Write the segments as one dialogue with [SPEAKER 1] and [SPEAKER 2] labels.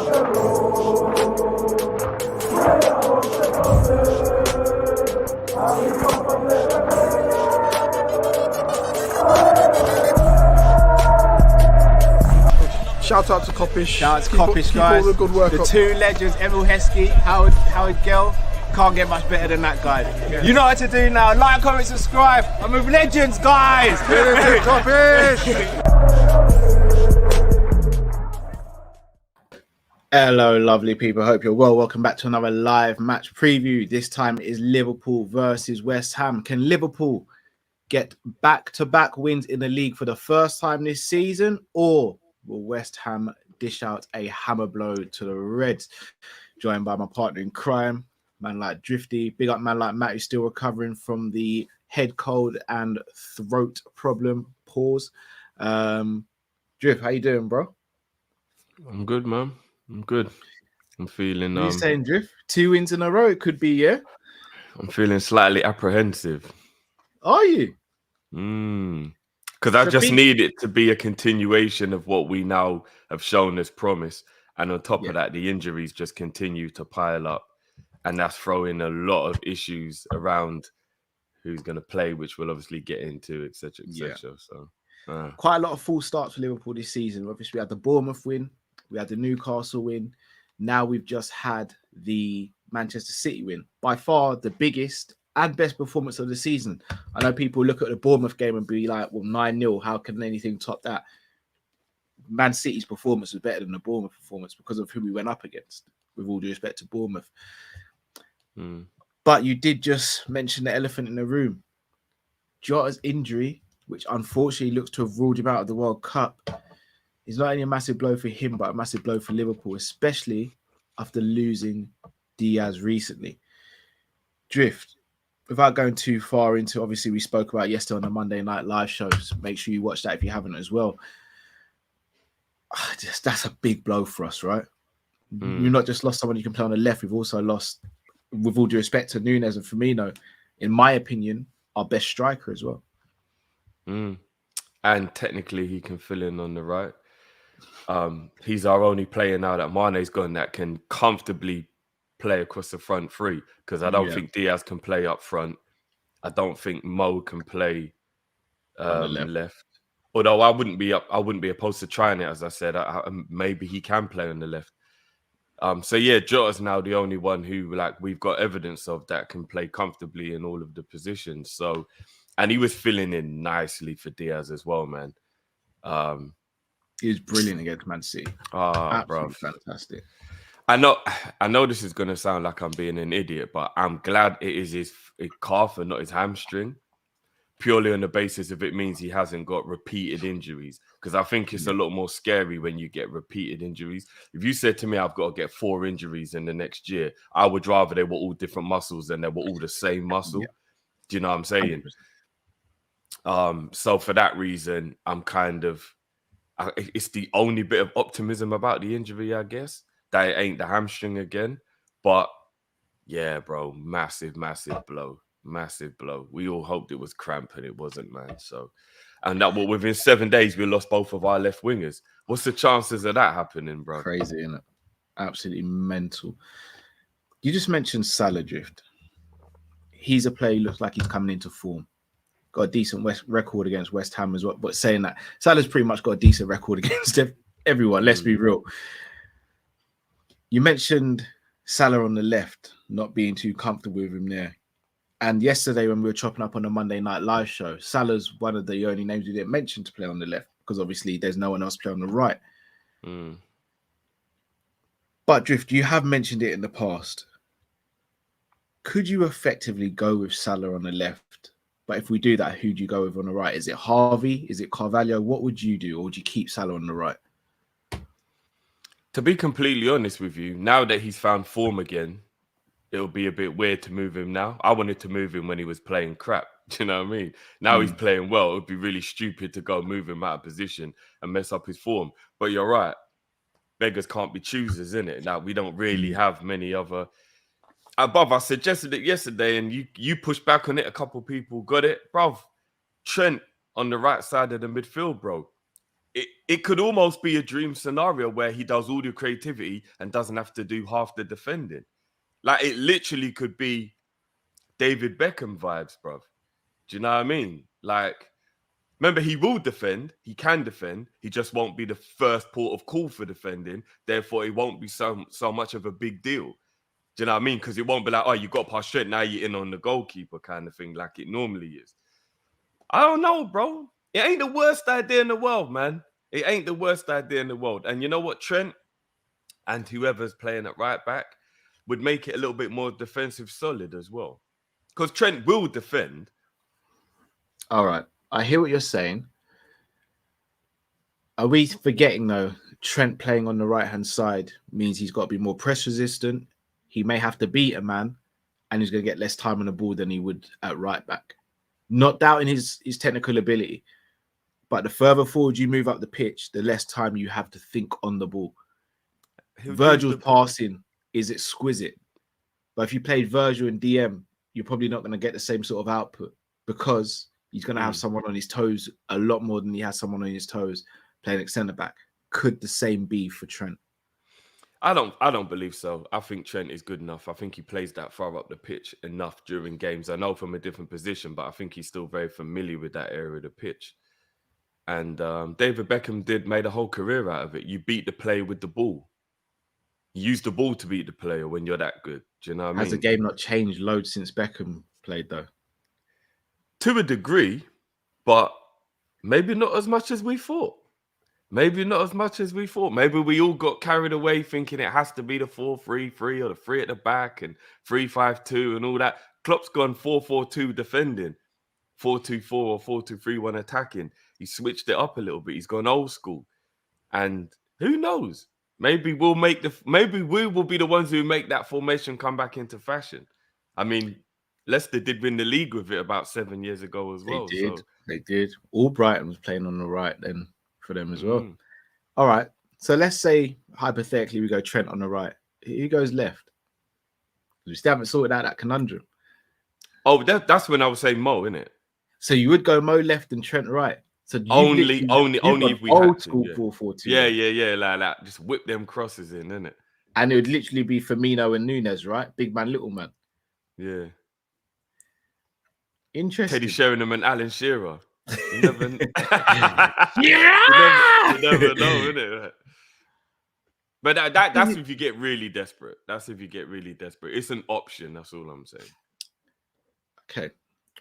[SPEAKER 1] Shout out to Kop-Ish.
[SPEAKER 2] Shout out to Kopish, guys.
[SPEAKER 1] Keep all the good work
[SPEAKER 2] the
[SPEAKER 1] up.
[SPEAKER 2] two legends, Emil Heskey, Howard Gill. Can't get much better than that, guys. Yeah. You know what to do now. Like, comment, subscribe. I'm with legends, guys.
[SPEAKER 1] Kop-Ish.
[SPEAKER 3] Hello, lovely people. Hope you're well. Welcome back to another live match preview. This time it is Liverpool versus West Ham. Can Liverpool get back-to-back wins in the league for the first time this season, or will West Ham dish out a hammer blow to the Reds? Joined by my partner in crime, man like Drifty. Big up man like Matt, who's still recovering from the head cold and throat problem. Pause. Drift, how you doing, bro?
[SPEAKER 4] I'm good, man. I'm good. I'm feeling.
[SPEAKER 3] What are you saying, Drift? 2 wins in a row. It could be, yeah.
[SPEAKER 4] I'm feeling slightly apprehensive.
[SPEAKER 3] Are you?
[SPEAKER 4] Because I just need it to be a continuation of what we now have shown as promise, and on top of that, the injuries just continue to pile up, and that's throwing a lot of issues around who's going to play, which we'll obviously get into, etc., etc. So,
[SPEAKER 3] quite a lot of false starts for Liverpool this season. Obviously, we had the Bournemouth win. We had the Newcastle win. Now we've just had the Manchester City win. By far the biggest and best performance of the season. I know people look at the Bournemouth game and be like, well, 9-0, how can anything top that? Man City's performance was better than the Bournemouth performance because of who we went up against, with all due respect to Bournemouth. But you did just mention the elephant in the room. Jota's injury, which unfortunately looks to have ruled him out of the World Cup, is not only a massive blow for him, but a massive blow for Liverpool, especially after losing Diaz recently. Drift, without going too far into, obviously we spoke about yesterday on the Monday Night Live shows. Make sure you watch that if you haven't as well. That's a big blow for us, right? We've not just lost someone you can play on the left, we've also lost, with all due respect to Nunes and Firmino, in my opinion, our best striker as well.
[SPEAKER 4] And technically he can fill in on the right. He's our only player now that Mane's gone that can comfortably play across the front three, because I don't think Diaz can play up front. I don't think Mo can play left. Although I wouldn't be opposed to trying it, as I said. Maybe he can play on the left. So yeah, Jota's now the only one who we've got evidence of that can play comfortably in all of the positions. So, and he was filling in nicely for Diaz as well, man.
[SPEAKER 3] He was brilliant against Man City.
[SPEAKER 4] Bro,
[SPEAKER 3] fantastic.
[SPEAKER 4] I know this is going to sound like I'm being an idiot, but I'm glad it is his calf and not his hamstring, purely on the basis of it means he hasn't got repeated injuries, because I think it's a lot more scary when you get repeated injuries. If you said to me, I've got to get 4 injuries in the next year, I would rather they were all different muscles than they were all the same muscle. Yeah. Do you know what I'm saying? 100%. So for that reason, I'm kind of... it's the only bit of optimism about the injury, I guess, that it ain't the hamstring again. But yeah, bro, massive blow. We all hoped it was cramp and it wasn't, man. So, and that within 7 days we lost both of our left wingers. What's the chances of that happening, bro?
[SPEAKER 3] Crazy, isn't it? Absolutely mental. You just mentioned Salah, Drift. He's a player who looks like he's coming into form. Got a decent record against West Ham as well. But saying that, Salah's pretty much got a decent record against everyone. Let's be real. You mentioned Salah on the left, not being too comfortable with him there. And yesterday when we were chopping up on the Monday Night Live show, Salah's one of the only names we didn't mention to play on the left, because obviously there's no one else play on the right. But Drift, you have mentioned it in the past. Could you effectively go with Salah on the left? But if we do that, who do you go with on the right? Is it Harvey? Is it Carvalho? What would you do? Or would you keep Salah on the right?
[SPEAKER 4] To be completely honest with you, now that he's found form again, it'll be a bit weird to move him now. I wanted to move him when he was playing crap. Do you know what I mean? Now he's playing well. It would be really stupid to go move him out of position and mess up his form. But you're right. Beggars can't be choosers, innit? Now, we don't really have many other... Bruv, I suggested it yesterday and you pushed back on it. A couple of people got it. Bruv, Trent on the right side of the midfield, bro. it could almost be a dream scenario where he does all the creativity and doesn't have to do half the defending. Like, it literally could be David Beckham vibes, bruv. Do you know what I mean? Like, remember, he will defend. He can defend. He just won't be the first port of call for defending. Therefore, it won't be so much of a big deal. Do you know what I mean? Because it won't be like, oh, you got past straight, now you're in on the goalkeeper kind of thing like it normally is. I don't know, bro. It ain't the worst idea in the world, man. It ain't the worst idea in the world. And you know what? Trent and whoever's playing at right back would make it a little bit more defensive solid as well. Because Trent will defend.
[SPEAKER 3] All right. I hear what you're saying. Are we forgetting, though, Trent playing on the right-hand side means he's got to be more press resistant. He may have to beat a man, and he's going to get less time on the ball than he would at right back. Not doubting his technical ability, but the further forward you move up the pitch, the less time you have to think on the ball. Virgil's passing is exquisite, but if you played Virgil and DM, you're probably not going to get the same sort of output because he's going to have someone on his toes a lot more than he has someone on his toes playing at centre back. Could the same be for Trent?
[SPEAKER 4] I don't believe so. I think Trent is good enough. I think he plays that far up the pitch enough during games. I know from a different position, but I think he's still very familiar with that area of the pitch. And David Beckham made a whole career out of it. You beat the play with the ball. You use the ball to beat the player when you're that good. Do you know what I mean?
[SPEAKER 3] Has the game not changed loads since Beckham played, though?
[SPEAKER 4] To a degree, but maybe not as much as we thought. Maybe not as much as we thought. Maybe we all got carried away thinking it has to be the 4-3-3 or the 3 at the back and 3-5-2 and all that. Klopp's gone 4-4-2 defending, 4-2-4 or 4-2-3-1 attacking. He switched it up a little bit. He's gone old school. And who knows? Maybe we will be the ones who make that formation come back into fashion. I mean, Leicester did win the league with it about 7 years ago as well.
[SPEAKER 3] They did. All Brighton was playing on the right then for them as well. All right. So let's say, hypothetically, we go Trent on the right. Who goes left? We still haven't sorted out that conundrum.
[SPEAKER 4] Oh, that's when I was saying Mo, innit?
[SPEAKER 3] So you would go Mo left and Trent right. So
[SPEAKER 4] only if we
[SPEAKER 3] old
[SPEAKER 4] had to,
[SPEAKER 3] school
[SPEAKER 4] yeah.
[SPEAKER 3] 4-4-2.
[SPEAKER 4] Yeah, like that. Just whip them crosses in, innit?
[SPEAKER 3] And it would literally be Firmino and Nunes, right? Big man, little man.
[SPEAKER 4] Yeah.
[SPEAKER 3] Interesting.
[SPEAKER 4] Teddy Sheringham and Alan Shearer. You never, you never know, innit? But that's if you get really desperate. It's an option. That's all I'm saying.
[SPEAKER 3] Okay.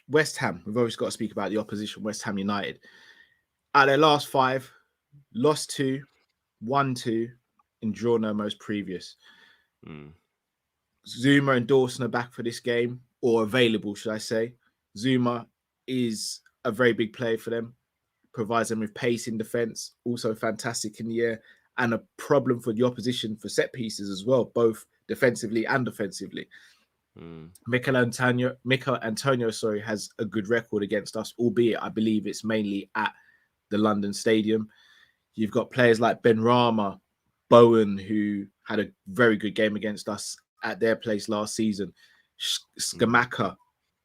[SPEAKER 3] West Ham. We've always got to speak about the opposition. West Ham United. At their last 5, lost 2, won 2, and drawn their most previous. Zuma and Dawson are back for this game, or available, should I say. Zuma is a very big player for them, provides them with pace in defence, also fantastic in the air, and a problem for the opposition for set pieces as well, both defensively and offensively. Mikel Antonio, has a good record against us, albeit I believe it's mainly at the London Stadium. You've got players like Benrahma, Bowen, who had a very good game against us at their place last season. Skamaka.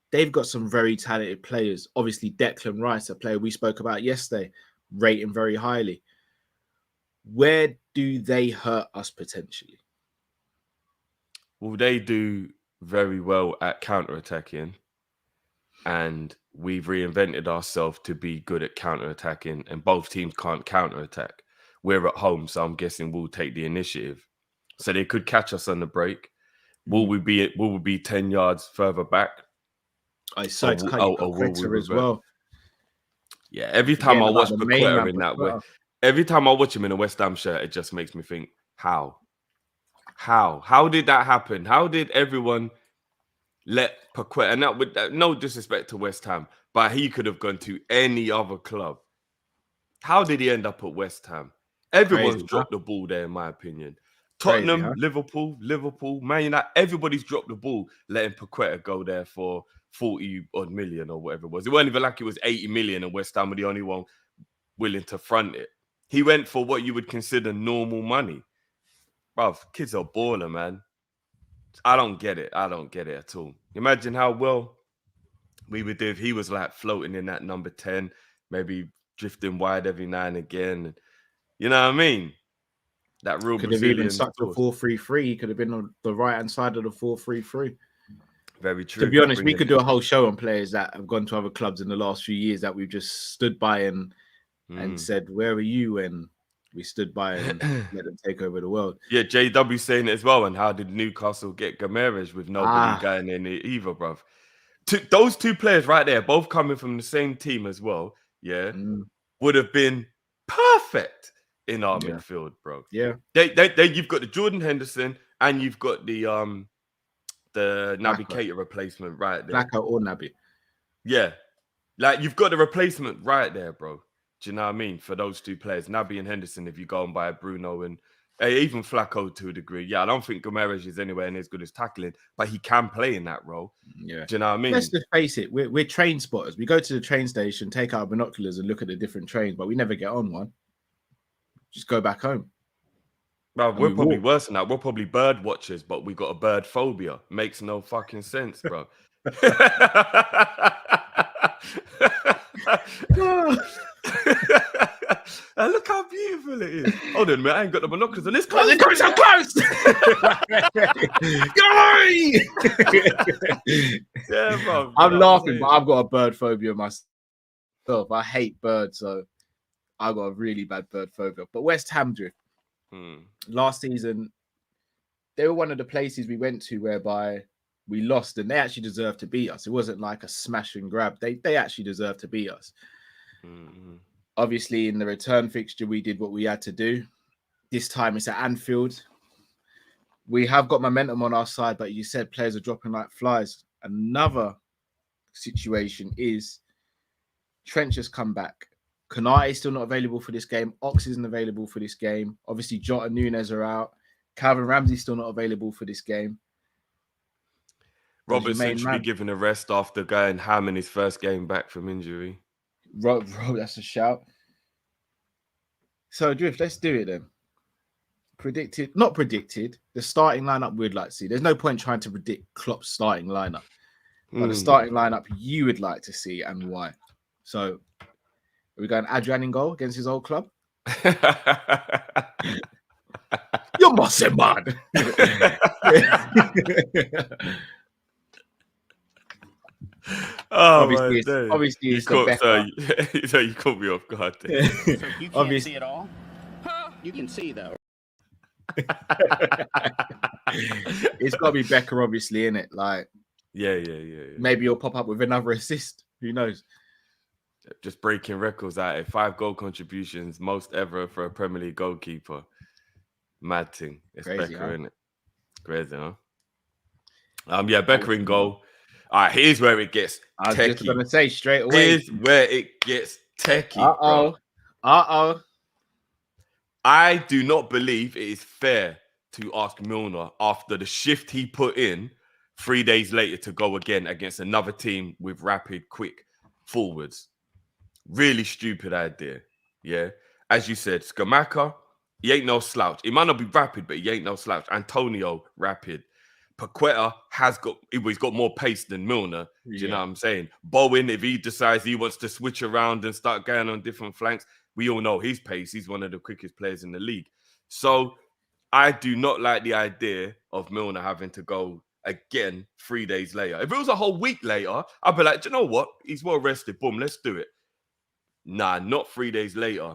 [SPEAKER 3] They've got some very talented players. Obviously, Declan Rice, a player we spoke about yesterday, rate him very highly. Where do they hurt us potentially?
[SPEAKER 4] Well, they do very well at counter-attacking, and we've reinvented ourselves to be good at counter-attacking, and both teams can't counter-attack. We're at home, so I'm guessing we'll take the initiative. So they could catch us on the break. Will we be 10 yards further back?
[SPEAKER 3] I saw to cut you Paqueta as well.
[SPEAKER 4] Yeah, every time I watch Paqueta in that way, every time I watch him in a West Ham shirt, it just makes me think, how did that happen? How did everyone let Paqueta, and that with no disrespect to West Ham, but he could have gone to any other club. How did he end up at West Ham? Everyone's dropped the ball there, in my opinion. Tottenham, Liverpool, Man United, everybody's dropped the ball, letting Paqueta go there for 40 odd million or whatever it was. It wasn't even like it was 80 million and West Ham were the only one willing to front it. He went for what you would consider normal money. Bruv, kid's a baller, man. I don't get it at all. Imagine how well we would do if he was like floating in that number 10, maybe drifting wide every now and again. You know what I mean? That real
[SPEAKER 3] Could have
[SPEAKER 4] Brazilian
[SPEAKER 3] even sucked a
[SPEAKER 4] sauce.
[SPEAKER 3] 4-3-3. He could have been on the right hand side of the 4-3-3.
[SPEAKER 4] Very true.
[SPEAKER 3] To be honest, we
[SPEAKER 4] Brilliant.
[SPEAKER 3] could do a whole show on players that have gone to other clubs in the last few years that we've just stood by and said, "Where were you when we stood by and let them take over the world?"
[SPEAKER 4] Yeah, JW saying it as well. And how did Newcastle get Gameres with nobody going in it either, bruv? Those two players right there, both coming from the same team as well, would have been perfect in our midfield, bro.
[SPEAKER 3] Yeah.
[SPEAKER 4] They you've got the Jordan Henderson and you've got the Naby Keita replacement right there.
[SPEAKER 3] Flacco or Naby.
[SPEAKER 4] Yeah. Like you've got the replacement right there, bro. Do you know what I mean? For those two players, Naby and Henderson, if you go and buy Bruno and even Flacco to a degree. Yeah, I don't think Gomes is anywhere near as good as tackling, but he can play in that role.
[SPEAKER 3] Yeah.
[SPEAKER 4] Do you know what I mean?
[SPEAKER 3] Let's just face it, we're train spotters. We go to the train station, take our binoculars and look at the different trains, but we never get on one. Just go back home.
[SPEAKER 4] Well, we're probably worse than that. We're probably bird watchers, but we got a bird phobia. Makes no fucking sense, bro. And look how beautiful it is. Hold on, man. I ain't got the binoculars on this close.
[SPEAKER 3] They're coming so close.
[SPEAKER 4] Yeah, bro.
[SPEAKER 3] I'm laughing, but I've got a bird phobia myself. I hate birds, so I've got a really bad bird phobia. But West Ham drift. Last season, they were one of the places we went to whereby we lost, and they actually deserved to beat us. It wasn't like a smash and grab. They actually deserved to beat us. Obviously, in the return fixture, we did what we had to do. This time it's at Anfield. We have got momentum on our side, but you said players are dropping like flies. Another situation is Trent has come back. Konate is still not available for this game. Ox isn't available for this game. Obviously, Jota and Nunes are out. Calvin Ramsey's still not available for this game.
[SPEAKER 4] Robertson should be given a rest after going ham in his first game back from injury.
[SPEAKER 3] That's a shout. So, Drift, let's do it then. Not predicted. The starting lineup we'd like to see. There's no point trying to predict Klopp's starting lineup. But the starting lineup you would like to see and why. So, are we going Adrian in goal against his old club? You're mossing, man. Obviously, it's the best.
[SPEAKER 4] So you caught me off guard.
[SPEAKER 5] So you can't see it all? You can see, though.
[SPEAKER 3] It's got to be Becker, obviously, isn't it? Like,
[SPEAKER 4] yeah.
[SPEAKER 3] Maybe he'll pop up with another assist. Who knows?
[SPEAKER 4] Just breaking records out of 5 goal contributions, most ever for a Premier League goalkeeper. Mad thing. It's
[SPEAKER 3] crazy,
[SPEAKER 4] Becker, isn't it? Crazy, huh? Yeah, Becker in goal. All right, here's where it gets techie.
[SPEAKER 3] I was just going to say straight away.
[SPEAKER 4] Here's where it gets techie.
[SPEAKER 3] Uh-oh.
[SPEAKER 4] I do not believe it is fair to ask Milner after the shift he put in 3 days later to go again against another team with rapid, quick forwards. Really stupid idea. Yeah. As you said, Skamaka, he ain't no slouch. He might not be rapid, but he ain't no slouch. Antonio, rapid. Paqueta he's got more pace than Milner. Do you know what I'm saying? Bowen, if he decides he wants to switch around and start going on different flanks, we all know his pace. He's one of the quickest players in the league. So I do not like the idea of Milner having to go again 3 days later. If it was a whole week later, I'd be like, do you know what? He's well rested. Boom, let's do it. Nah, not 3 days later.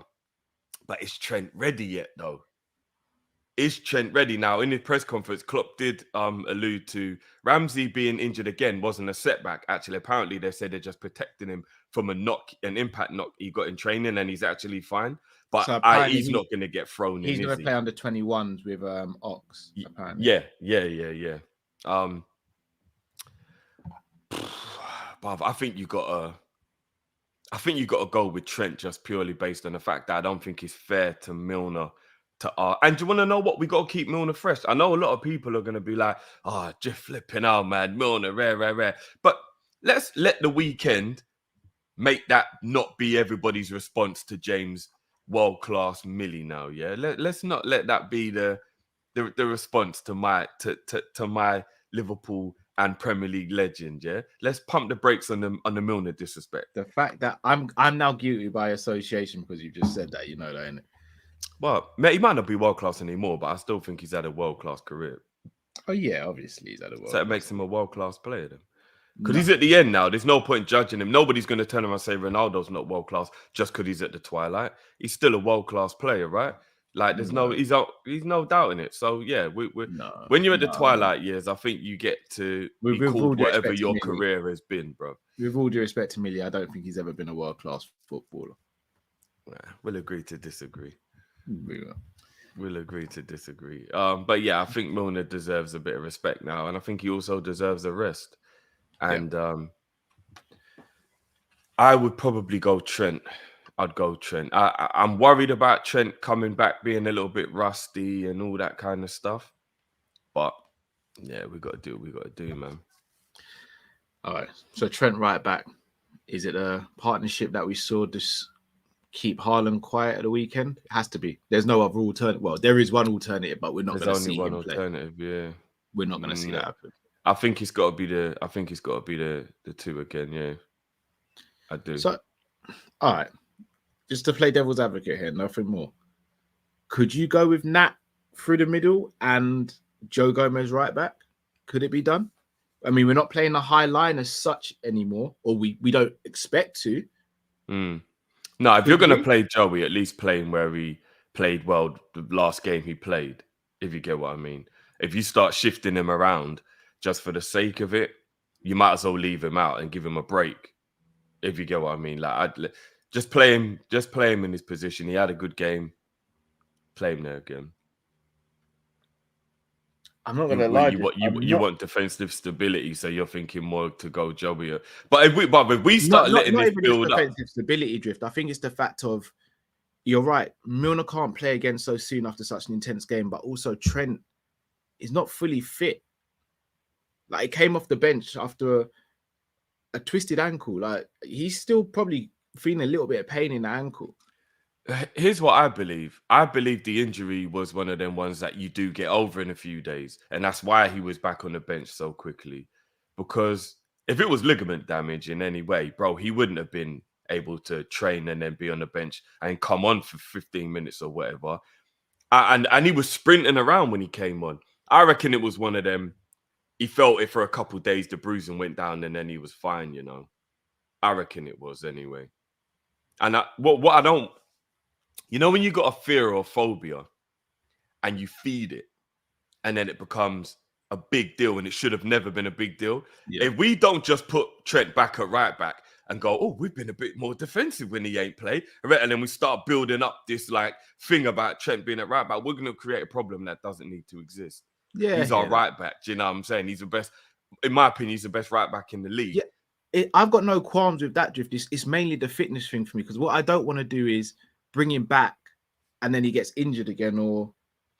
[SPEAKER 4] But is Trent ready yet, though? Is Trent ready now? In his press conference, Klopp did allude to Ramsey being injured again wasn't a setback. Actually, apparently they said they're just protecting him from an impact knock he got in training, and he's actually fine. But so he's not going to get thrown in.
[SPEAKER 3] He's going to play under 21s with Ox. Apparently,
[SPEAKER 4] yeah. But I think you got to go with Trent just purely based on the fact that I don't think it's fair to Milner. And do you want to know what? We got to keep Milner fresh. I know a lot of people are going to be like, just flipping out, man. Milner, rare. But let's let the weekend make that not be everybody's response to James world-class Millie now, yeah? Let's not let that be the response to my Liverpool and Premier League legend. Yeah, let's pump the brakes on the Milner disrespect.
[SPEAKER 3] The fact that I'm now guilty by association because you just said that, you know that, innit?
[SPEAKER 4] Well, he might not be world class anymore, but I still think he's had a world class career.
[SPEAKER 3] Oh yeah, obviously he's had a
[SPEAKER 4] So it makes him a world class player then. Because
[SPEAKER 3] No.
[SPEAKER 4] he's at the end now. There's no point judging him. Nobody's going to turn around and say Ronaldo's not world class just because he's at the twilight. He's still a world class player, right? Like there's he's no doubt in it. So yeah, when you're at the twilight years, I think you get to be called whatever your career has been, bro.
[SPEAKER 3] With all due respect to Millie, I don't think he's ever been a world class footballer.
[SPEAKER 4] We'll agree to disagree.
[SPEAKER 3] We will.
[SPEAKER 4] We'll agree to disagree. But yeah, I think Milner deserves a bit of respect now, and I think he also deserves a rest. And I would probably go Trent. I'd go Trent. I'm worried about Trent coming back being a little bit rusty and all that kind of stuff. But yeah, we got to do what we got to do, man.
[SPEAKER 3] All right. So Trent right back. Is it a partnership that we saw just keep Haaland quiet at the weekend? It has to be. There's no other alternative. Well, there is one alternative, but we're not going to see
[SPEAKER 4] one
[SPEAKER 3] him play.
[SPEAKER 4] alternative. Yeah,
[SPEAKER 3] we're not going to see that happen.
[SPEAKER 4] I think it's got to be the two again. Yeah, I do.
[SPEAKER 3] So, all right, just to play devil's advocate here, nothing more. Could you go with Nat through the middle and Joe Gomez right back? Could it be done? I mean, we're not playing a high line as such anymore, or we don't expect to.
[SPEAKER 4] No, if you're going to play Joey, at least play him where he played well the last game he played, if you get what I mean. If you start shifting him around just for the sake of it, you might as well leave him out and give him a break, if you get what I mean. Like, just play him in his position. He had a good game. Play him there again.
[SPEAKER 3] I'm not going to lie.
[SPEAKER 4] You want defensive stability, so you're thinking more to go Joey. But if we start letting this build up,
[SPEAKER 3] defensive stability drift. I think it's the fact of, you're right, Milner can't play again so soon after such an intense game, but also Trent is not fully fit. Like, he came off the bench after a twisted ankle. Like, he's still probably feeling a little bit of pain in the ankle.
[SPEAKER 4] Here's what I believe. I believe the injury was one of them ones that you do get over in a few days. And that's why he was back on the bench so quickly. Because if it was ligament damage in any way, bro, he wouldn't have been able to train and then be on the bench and come on for 15 minutes or whatever. And he was sprinting around when he came on. I reckon it was one of them. He felt it for a couple of days, the bruising went down and then he was fine, you know. I reckon it was anyway. And what I don't... You know, when you got a fear or a phobia and you feed it and then it becomes a big deal and it should have never been a big deal. Yeah. If we don't just put Trent back at right back and go, oh, we've been a bit more defensive when he ain't played. And then we start building up this like thing about Trent being at right back, we're going to create a problem that doesn't need to exist. Yeah, he's our right back. Do you know what I'm saying? He's the best, in my opinion, he's the best right back in the league.
[SPEAKER 3] Yeah, I've got no qualms with that, Drift. It's mainly the fitness thing for me, because what I don't want to do is bring him back and then he gets injured again, or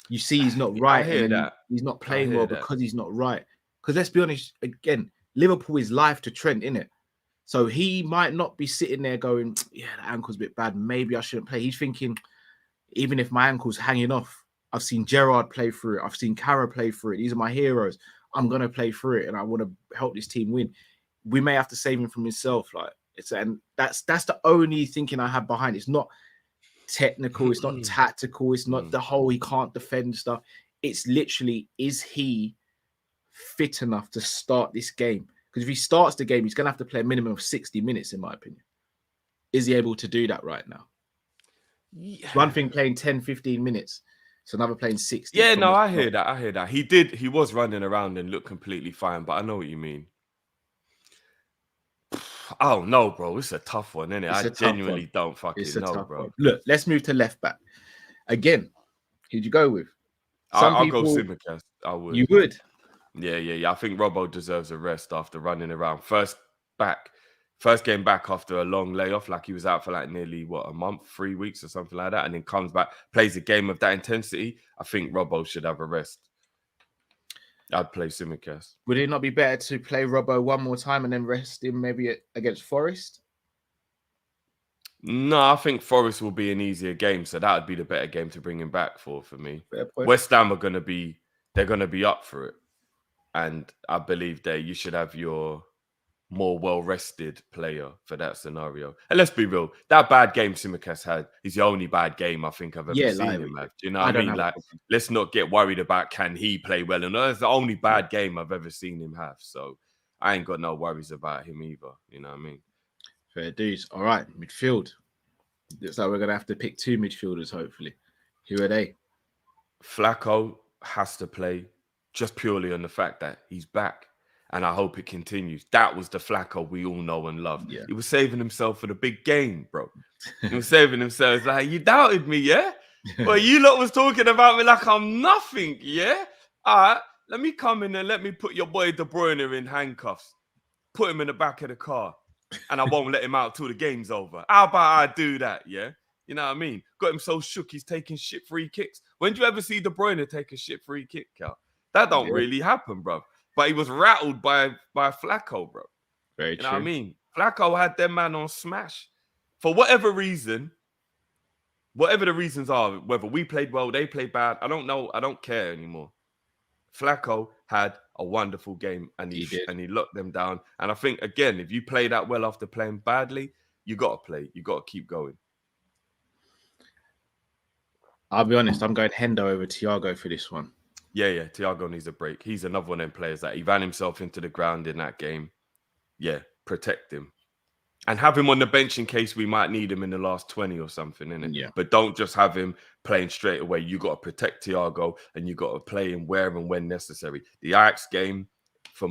[SPEAKER 3] you see he's not right and he's not playing well because he's not right. Because let's be honest, again, Liverpool is life to Trent, innit? So he might not be sitting there going, yeah, the ankle's a bit bad, maybe I shouldn't play. He's thinking, even if my ankle's hanging off, I've seen Gerrard play through it, I've seen Cara play through it, these are my heroes, I'm going to play through it and I want to help this team win. We may have to save him from himself. And that's the only thinking I have behind it. It's not technical, it's not tactical, it's not the whole he can't defend stuff. It's literally, is he fit enough to start this game? Because if he starts the game, he's going to have to play a minimum of 60 minutes, in my opinion. Is he able to do that right now? Yeah. One thing playing 10, 15 minutes. It's another playing 60.
[SPEAKER 4] Yeah, no, I hear that. He was running around and looked completely fine, but I know what you mean. Oh no, bro, it's a tough one, isn't it? I genuinely don't fucking know, bro.
[SPEAKER 3] Look, let's move to left back. Again, who'd you go with?
[SPEAKER 4] I'll go Tsimikas. I would.
[SPEAKER 3] You would?
[SPEAKER 4] Yeah. I think Robbo deserves a rest after running around. First game back after a long layoff, like he was out for like nearly a month, 3 weeks or something like that, and then comes back, plays a game of that intensity. I think Robbo should have a rest. I'd play Tsimikas.
[SPEAKER 3] Would it not be better to play Robbo one more time and then rest him maybe against Forest?
[SPEAKER 4] No, I think Forest will be an easier game, so that would be the better game to bring him back for me. West Ham they're going to be up for it. And I believe that you should have your more well-rested player for that scenario. And let's be real, that bad game Tsimikas had is the only bad game I think I've ever seen him have. Do you know what I mean? Like, let's not get worried about can he play well. And that's the only bad game I've ever seen him have. So I ain't got no worries about him either. You know what I mean?
[SPEAKER 3] Fair dues. All right, midfield. Looks like we're going to have to pick 2 midfielders, hopefully. Who are they?
[SPEAKER 4] Flacco has to play just purely on the fact that he's back. And I hope it continues. That was the Flacco we all know and love.
[SPEAKER 3] Yeah.
[SPEAKER 4] He was saving himself for the big game, bro. He was saving himself. It's like, you doubted me, yeah? Well, you lot was talking about me like I'm nothing, yeah? All right, let me come in and let me put your boy De Bruyne in handcuffs. Put him in the back of the car. And I won't let him out till the game's over. How about I do that, yeah? You know what I mean? Got him so shook, he's taking shit free kicks. When do you ever see De Bruyne take a shit free kick, Cal? That don't really happen, bro. But he was rattled by Flacco, bro.
[SPEAKER 3] Very
[SPEAKER 4] you
[SPEAKER 3] true.
[SPEAKER 4] know what I mean? Flacco had them man on smash. For whatever reason, whatever the reasons are, whether we played well, they played bad, I don't know. I don't care anymore. Flacco had a wonderful game and he locked them down. And I think, again, if you play that well after playing badly, you got to play. You got to keep going.
[SPEAKER 3] I'll be honest, I'm going Hendo over Thiago for this one.
[SPEAKER 4] Yeah. Thiago needs a break. He's another one of them players that he ran himself into the ground in that game. Yeah, protect him. And have him on the bench in case we might need him in the last 20 or something, innit?
[SPEAKER 3] Yeah.
[SPEAKER 4] But don't just have him playing straight away. You got to protect Thiago and you got to play him where and when necessary. The Ajax game, for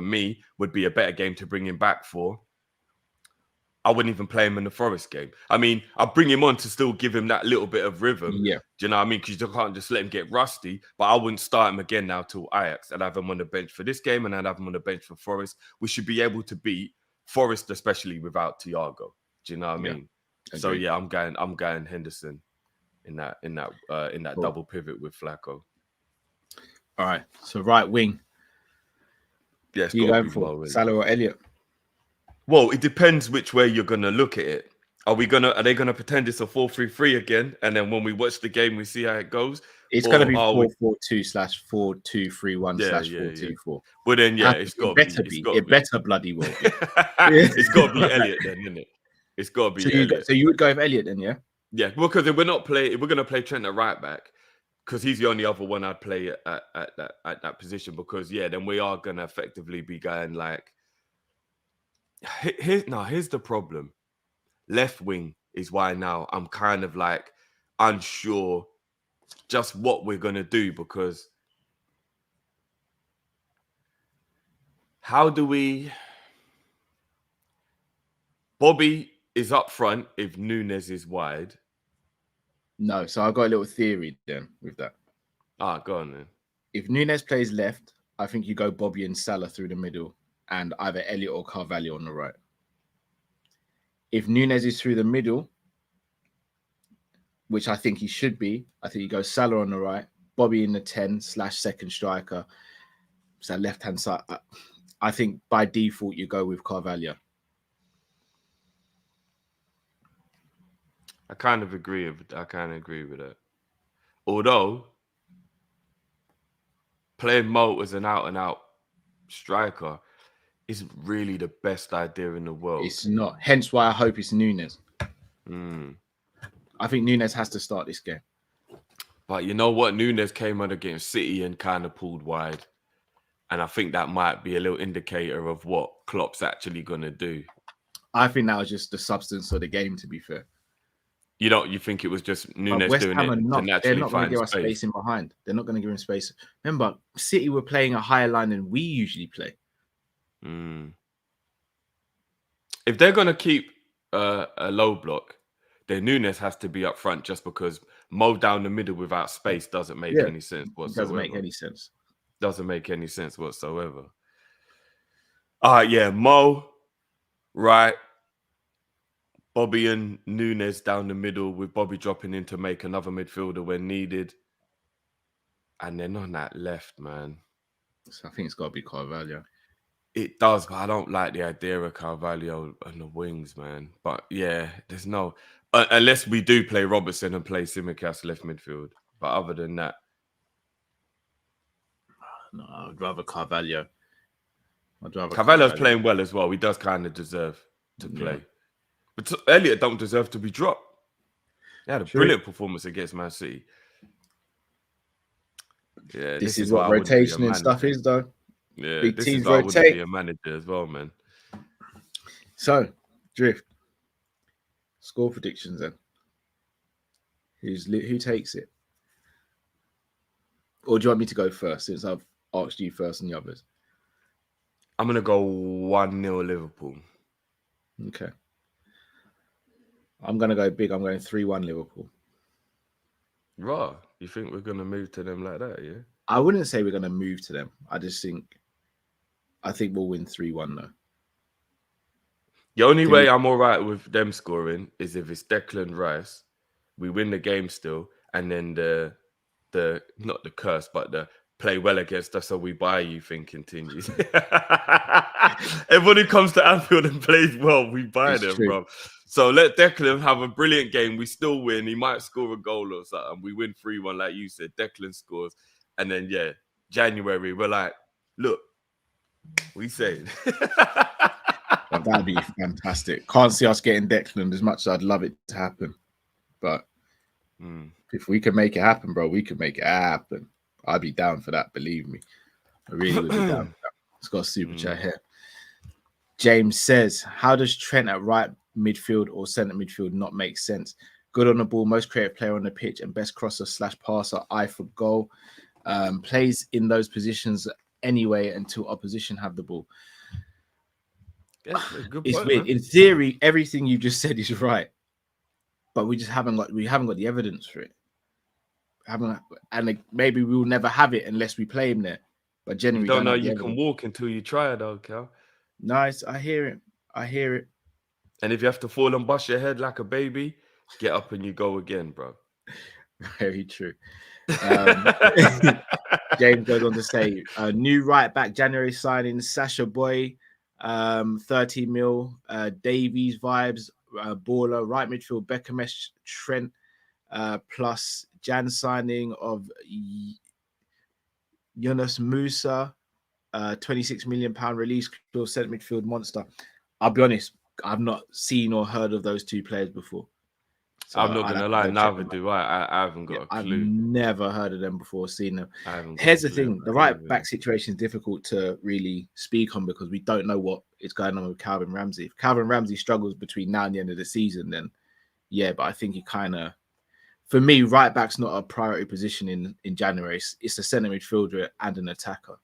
[SPEAKER 4] me, would be a better game to bring him back for. I wouldn't even play him in the Forest game. I mean, I'll bring him on to still give him that little bit of rhythm.
[SPEAKER 3] Yeah.
[SPEAKER 4] Do you know what I mean? Because you can't just let him get rusty. But I wouldn't start him again now till Ajax. I'd have him on the bench for this game and I'd have him on the bench for Forest. We should be able to beat Forest, especially without Thiago. Do you know what I mean?
[SPEAKER 3] Agreed.
[SPEAKER 4] So yeah, I'm going Henderson in that cool. Double pivot with Flacco.
[SPEAKER 3] All right. So right wing.
[SPEAKER 4] Yes,
[SPEAKER 3] you going for Salah or Elliott?
[SPEAKER 4] Well, it depends which way you're gonna look at it. Are they gonna pretend it's a 4-3-3 again? And then when we watch the game, we see how it goes.
[SPEAKER 3] It's gonna be 4-4-2/4-2-3-1/4-2-4.
[SPEAKER 4] Well then, yeah, it's got to be.
[SPEAKER 3] It better bloody well be.
[SPEAKER 4] It's got to be Elliott then, isn't it? It's got to be Elliott.
[SPEAKER 3] So you would go with Elliott then, yeah?
[SPEAKER 4] Yeah, because if we're gonna play Trent at right back, because he's the only other one I'd play at that position. Because then we are gonna effectively be going like. Here's the problem. Left wing is why now I'm kind of like unsure just what we're gonna do, because how do we? Bobby is up front if Nunes is wide.
[SPEAKER 3] No, so I've got a little theory then with that.
[SPEAKER 4] Go on then.
[SPEAKER 3] If Nunes plays left, I think you go Bobby and Salah through the middle and either Elliott or Carvalho on the right. If Nunes is through the middle, which I think he should be, I think you go Salah on the right, Bobby in the 10/second striker. So left-hand side. I think by default you go with Carvalho.
[SPEAKER 4] I kind of agree with that. Although playing Mo as an out-and-out striker isn't really the best idea in the world.
[SPEAKER 3] It's not. Hence why I hope it's Nunes. I think Nunes has to start this game.
[SPEAKER 4] But you know what? Nunes came on against City and kind of pulled wide. And I think that might be a little indicator of what Klopp's actually going to do.
[SPEAKER 3] I think that was just the substance of the game, to be fair.
[SPEAKER 4] You think it was just Nunes
[SPEAKER 3] West
[SPEAKER 4] doing
[SPEAKER 3] Ham
[SPEAKER 4] it to naturally
[SPEAKER 3] they're not going to give us
[SPEAKER 4] space.
[SPEAKER 3] space in behind. They're not going to give him space. Remember, City were playing a higher line than we usually play.
[SPEAKER 4] If they're going to keep a low block, then Nunes has to be up front, just because Mo down the middle without space doesn't make any sense whatsoever.
[SPEAKER 3] Doesn't make any sense.
[SPEAKER 4] Doesn't make any sense whatsoever. Mo, right. Bobby and Nunes down the middle, with Bobby dropping in to make another midfielder when needed. And then on that left, man.
[SPEAKER 3] So I think it's got to be Carvalho.
[SPEAKER 4] It does, but I don't like the idea of Carvalho on the wings, man. But yeah, there's no... unless we do play Robertson and play Tsimikas left midfield. But other than that...
[SPEAKER 3] No, I'd rather Carvalho.
[SPEAKER 4] Carvalho's playing well as well. He does kind of deserve to play. But Elliott don't deserve to be dropped. He had a brilliant performance against Man City. Yeah,
[SPEAKER 3] this is what rotation and stuff is, though.
[SPEAKER 4] Yeah,
[SPEAKER 3] big
[SPEAKER 4] this
[SPEAKER 3] teams
[SPEAKER 4] is why I wouldn't
[SPEAKER 3] rotate.
[SPEAKER 4] be a manager as well, man.
[SPEAKER 3] So, Drift. Score predictions then. Who takes it? Or do you want me to go first since I've asked you first and the others?
[SPEAKER 4] I'm going to go 1-0 Liverpool.
[SPEAKER 3] Okay. I'm going to go big. I'm going 3-1 Liverpool.
[SPEAKER 4] Right. You think we're going to move to them like that, yeah?
[SPEAKER 3] I wouldn't say we're going to move to them. I think we'll win 3-1 though.
[SPEAKER 4] The only way I'm all right with them scoring is if it's Declan Rice, we win the game still, and then the not the curse, but the play well against us, so we buy you thing continues. Everybody comes to Anfield and plays well, we buy them, bro. So let Declan have a brilliant game. We still win. He might score a goal or something. We win 3-1, like you said. Declan scores. And then, January, we're like, look, we saying.
[SPEAKER 3] That'd be fantastic. Can't see us getting Declan as much as I'd love it to happen. But if we can make it happen, bro, we can make it happen. I'd be down for that, believe me. I really would be down for that. It's got a super chat here. James says, how does Trent at right midfield or centre midfield not make sense? Good on the ball, most creative player on the pitch, and best crosser / passer, eye for goal. Plays in those positions anyway until opposition have the ball. It's weird. In theory, everything you just said is right, but we just haven't got the evidence for it. Maybe we will never have it unless we play him there. But generally,
[SPEAKER 4] you don't know you can walk until you try it, though, Cal.
[SPEAKER 3] Nice, I hear it.
[SPEAKER 4] And if you have to fall and bust your head like a baby, get up and you go again, bro.
[SPEAKER 3] Very true. James goes on to say, new right back January signing Sasha Boy, 30 mil, Davies vibes, baller, right midfield Beckham-esque Trent, plus Jan signing of Yunus Musa, £26 million release clause, centre midfield monster. I'll be honest, I've not seen or heard of those two players before. So
[SPEAKER 4] I'm not going to lie, neither do I. I haven't got a clue.
[SPEAKER 3] I've never heard of them before, seen them. Here's the thing. The right back situation is difficult to really speak on because we don't know what is going on with Calvin Ramsey. If Calvin Ramsey struggles between now and the end of the season, then but I think he kind of, for me, right back's not a priority position in January. It's a centre midfielder and an attacker.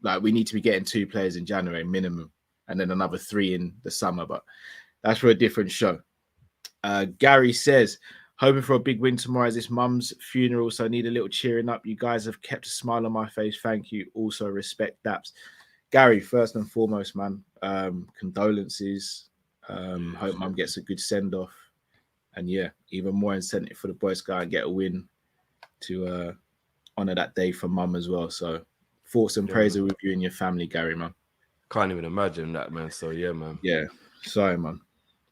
[SPEAKER 3] Like, we need to be getting 2 players in January minimum and then another 3 in the summer, but that's for a different show. Gary says, hoping for a big win tomorrow as it's mum's funeral, so I need a little cheering up. You guys have kept a smile on my face. Thank you. Also, respect Daps. Gary, first and foremost, man, condolences. Hope mum gets a good send-off. And even more incentive for the boys to go and get a win to honour that day for mum as well. So thoughts and prayers are with you and your family, Gary, man.
[SPEAKER 4] Can't even imagine that, man. So, man.
[SPEAKER 3] Yeah, sorry, man.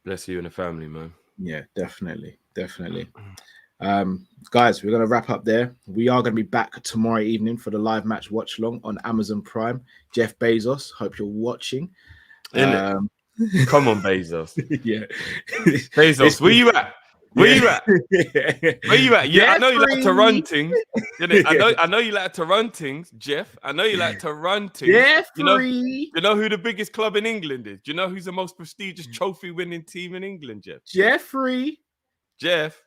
[SPEAKER 4] Bless you and the family, man.
[SPEAKER 3] Yeah, definitely. Guys, we're going to wrap up there. We are going to be back tomorrow evening for the live match watch along on Amazon Prime. Jeff Bezos, hope you're watching.
[SPEAKER 4] Come on, Bezos.
[SPEAKER 3] Yeah.
[SPEAKER 4] Bezos, where you at? Where you at? Where you at? Yeah, I know you like to run things. I know you like to run things, Jeff. I know you like to run things.
[SPEAKER 3] Jeffrey.
[SPEAKER 4] You know who the biggest club in England is? Do you know who's the most prestigious trophy-winning team in England, Jeff?
[SPEAKER 3] Jeff.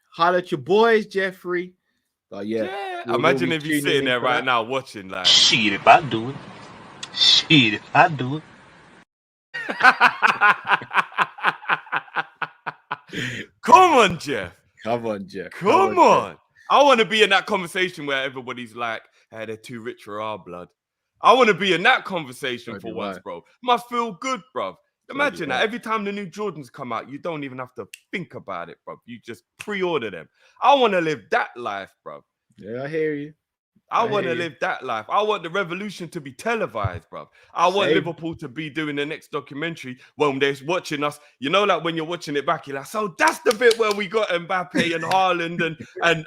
[SPEAKER 3] Holla at your boys, Jeffrey. Oh,
[SPEAKER 4] yeah. Imagine if you're sitting there right now watching, like,
[SPEAKER 5] shit, if I do it.
[SPEAKER 4] Come on, Jeff.
[SPEAKER 3] Come on.
[SPEAKER 4] I want to be in that conversation where everybody's like, hey, they're too rich for our blood. I want to be in that conversation for once, bro. Must feel good, bro. Imagine that. Every time the new Jordans come out, you don't even have to think about it, bro. You just pre-order them. I want to live that life, bro.
[SPEAKER 3] Yeah, I hear you.
[SPEAKER 4] I want to live that life. I want the revolution to be televised, bro. I want Liverpool to be doing the next documentary when they're watching us. You know, like when you're watching it back, you're like, so that's the bit where we got Mbappe and Haaland and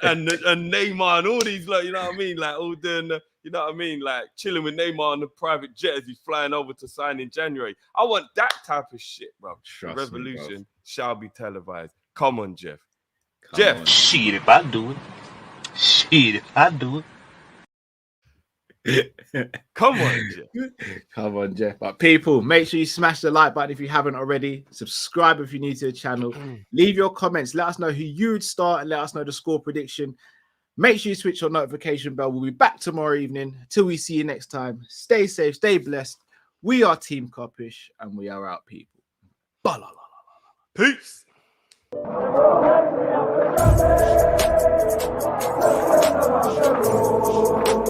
[SPEAKER 4] Neymar and all these, like, you know what I mean? Like all doing the, you know what I mean? Like chilling with Neymar on the private jet as he's flying over to sign in January. I want that type of shit, bro.
[SPEAKER 3] Trust
[SPEAKER 4] the
[SPEAKER 3] me,
[SPEAKER 4] revolution
[SPEAKER 3] bro.
[SPEAKER 4] shall be televised. Come on, Jeff.
[SPEAKER 3] Come
[SPEAKER 4] Jeff.
[SPEAKER 3] on.
[SPEAKER 5] Shit, if I do it. Shit, if I do it.
[SPEAKER 4] Come on, Jeff.
[SPEAKER 3] Come on, Jeff. But people, make sure you smash the like button if you haven't already. Subscribe if you're new to the channel. Leave your comments. Let us know who you'd start and let us know the score prediction. Make sure you switch your notification bell. We'll be back tomorrow evening. Till we see you next time. Stay safe, stay blessed. We are Team Kop-Ish and we are out, people.
[SPEAKER 4] Peace.